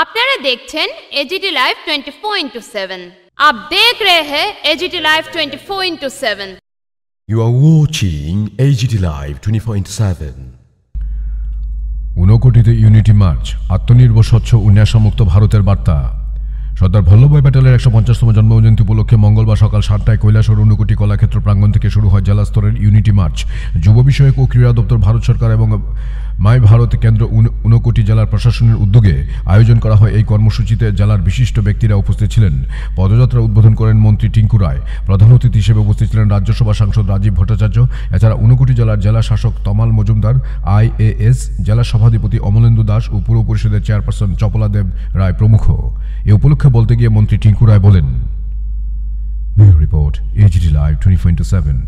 আপনারা দেখছেন AGT live 24/7। आप देख रहे हैं AGT live 24/7। You are watching AGT Live 24/7। ঊনকোটিতে ইউনিটি মার্চ, আত্মনির্ভর স্বচ্ছ উন্নয়নমুক্ত ভারতের বার্তা। সর্দার বল্লভভাই প্যাটেলের ১৫০তম জন্মজয়ন্তী উপলক্ষে মঙ্গলবার সকাল ৭টায় কৈলাসহর ঊনকোটি কলাক্ষেত্র প্রাঙ্গণ থেকে শুরু হয় জেলা স্তরের ইউনিটি মার্চ। যুব বিষয়ক ও ক্রীড়া দপ্তর, ভারত সরকার এবং মাই ভারত কেন্দ্র ঊনকোটি জেলার প্রশাসনের উদ্যোগে আয়োজন করা হয়। এই কর্মসূচিতে জেলার বিশিষ্ট ব্যক্তিরা উপস্থিত ছিলেন। পদযাত্রা উদ্বোধন করেন মন্ত্রী টিঙ্কু রায়। প্রধান অতিথি হিসেবে উপস্থিত ছিলেন রাজ্যসভা সাংসদ রাজীব ভট্টাচার্য। এছাড়া ঊনকোটি জেলার জেলা শাসক তমাল মজুমদার, IAS জেলা সভাধিপতি অমলেন্দু দাস ও পুর পরিষদের চেয়ারপারসন চপলা দেব রায় প্রমুখ। এ উপলক্ষে বলতে গিয়ে মন্ত্রী টিঙ্কু রায় বলেন, রিপোর্ট AGT লাইভ 24/7।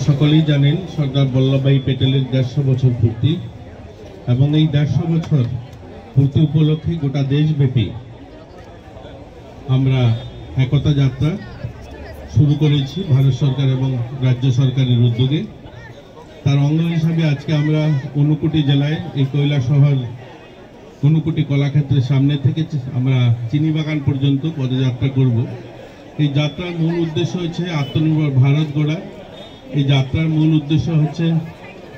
সকলেই জানেন সর্দার বল্লভভাই প্যাটেলের ১৫০ বছর পূর্তি, এবং এই ১৫০ বছর পূর্তি উপলক্ষে গোটা দেশব্যাপী আমরা একতা যাত্রা শুরু করেছি ভারত সরকার এবং রাজ্য সরকারের উদ্যোগে। তার অঙ্গ হিসাবে আজকে আমরা ঊনকোটি জেলায় এই কৈলাসহর ঊনকোটি কলাক্ষেত্রের সামনে থেকে আমরা চিনিবাগান পর্যন্ত পদযাত্রা করব। এই যাত্রার মূল উদ্দেশ্য হচ্ছে আত্মনির্ভর ভারত গড়া। এই যাত্রার মূল উদ্দেশ্য হচ্ছে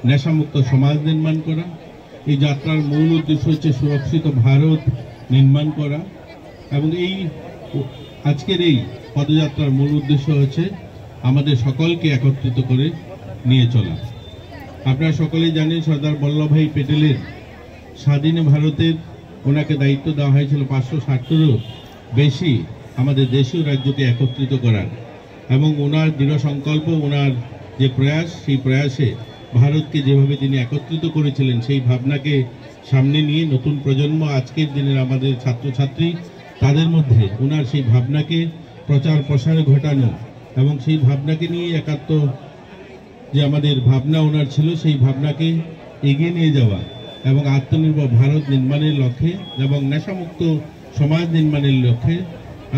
নেশামুক্ত সমাজ নির্মাণ করা। এই যাত্রার মূল উদ্দেশ্য হচ্ছে সুরক্ষিত ভারত নির্মাণ করা, এবং এই আজকের এই পদযাত্রার মূল উদ্দেশ্য হচ্ছে আমাদের সকলকে একত্রিত করে নিয়ে চলা। আপনারা সকলেই জানেন সর্দার বল্লভভাই প্যাটেলের স্বাধীন ভারতের ওনাকে দায়িত্ব দেওয়া হয়েছিল ৫৬০-টিরও বেশি আমাদের দেশীয় রাজ্যকে একত্রিত করার, এবং ওনার দৃঢ় সংকল্প, ওনার যে প্রয়াস, সেই প্রয়াসে ভারতকে যেভাবে তিনি একত্রিত করেছিলেন সেই ভাবনাকে সামনে নিয়ে নতুন প্রজন্ম, আজকের দিনের আমাদের ছাত্রছাত্রী, তাদের মধ্যে ওনার সেই ভাবনাকে প্রচার প্রসার ঘটানো এবং সেই ভাবনাকে নিয়ে একাত্ম যে আমাদের ভাবনা ওনার ছিল সেই ভাবনাকে এগিয়ে নিয়ে যাওয়া এবং আত্মনির্ভর ভারত নির্মাণের লক্ষ্যে এবং নেশামুক্ত সমাজ নির্মাণের লক্ষ্যে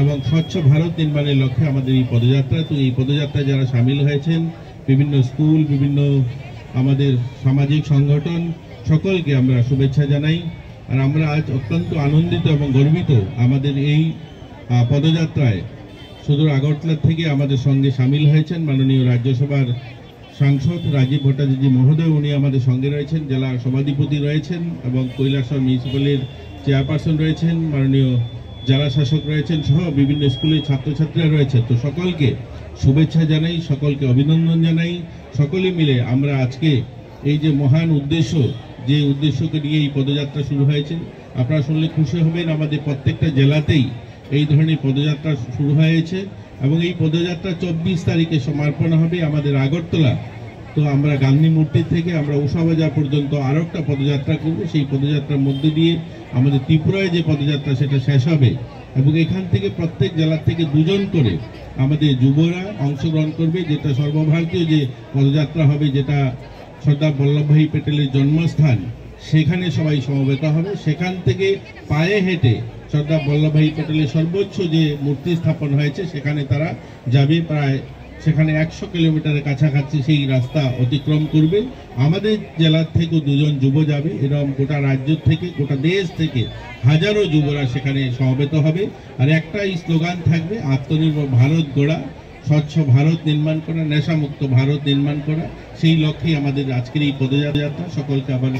এবং স্বচ্ছ ভারত নির্মাণের লক্ষ্যে আমাদের এই পদযাত্রা। তো এই পদযাত্রায় যারা সামিল হয়েছেন, বিভিন্ন স্কুল, বিভিন্ন আমাদের সামাজিক সংগঠন, সকলকে আমরা শুভেচ্ছা জানাই। আর আমরা আজ অত্যন্ত আনন্দিত এবং গর্বিত আমাদের এই পদযাত্রায় সুদূর আগরতলা থেকে আমাদের সঙ্গে সামিল হয়েছেন মাননীয় রাজ্যসভার সাংসদ রাজীব ভট্টাচার্য মহোদয়। উনি আমাদের সঙ্গে রয়েছেন, জেলা সভাধিপতি রয়েছেন এবং কৈলাসহর মিউনিসিপ্যালিটির চেয়ারপারসন রয়েছেন, মাননীয় জেলা শাসক রয়েছেন, সহ বিভিন্ন স্কুলের ছাত্রছাত্রীরা রয়েছে। তো সকলকে শুভেচ্ছা জানাই, সকলকে অভিনন্দন জানাই। সকলে মিলে আমরা আজকে এই যে মহান উদ্দেশ্য, যে উদ্দেশ্যকে নিয়ে এই পদযাত্রা শুরু হয়েছে, আপনারা শুনলে খুশি হবেন, আমাদের প্রত্যেকটা জেলাতেই এই ধরনের পদযাত্রা শুরু হয়েছে এবং এই পদযাত্রা ২৪ তারিখে সমাপন হবে আমাদের আগরতলা। তো আমরা গান্ধী মূর্তি থেকে আমরা উষাবাজার পর্যন্ত আরও একটা পদযাত্রা করব। সেই পদযাত্রার মধ্যে দিয়ে আমাদের ত্রিপুরায় যে পদযাত্রা সেটা শেষ হবে, এবং এখান থেকে প্রত্যেক জেলার থেকে 2 জন করে আমাদের যুবরা অংশগ্রহণ করবে, যেটা সর্বভারতীয় যে পদযাত্রা হবে, যেটা সর্দার বল্লভভাই প্যাটেলের জন্মস্থান, সেখানে সবাই সমবেত হবে। সেখান থেকে পায়ে হেঁটে সর্দার বল্লভভাই প্যাটেলের সর্বোচ্চ যে মূর্তি স্থাপন হয়েছে সেখানে তারা যাবে। প্রায় সেখানে 100 কিলোমিটারের কাছাকাছি সেই রাস্তা অতিক্রম করবে। আমাদের জেলার থেকেও 2 জন যুব যাবে। এরকম গোটা রাজ্য থেকে, গোটা দেশ থেকে হাজারো যুবরা সেখানে সমবেত হবে। আর একটাই স্লোগান থাকবে, আত্মনির্ভর ভারত গড়া, স্বচ্ছ ভারত নির্মাণ করা, নেশামুক্ত ভারত নির্মাণ করা। সেই লক্ষ্যেই আমাদের আজকের এই পদযাত্রা। সকলকে আবার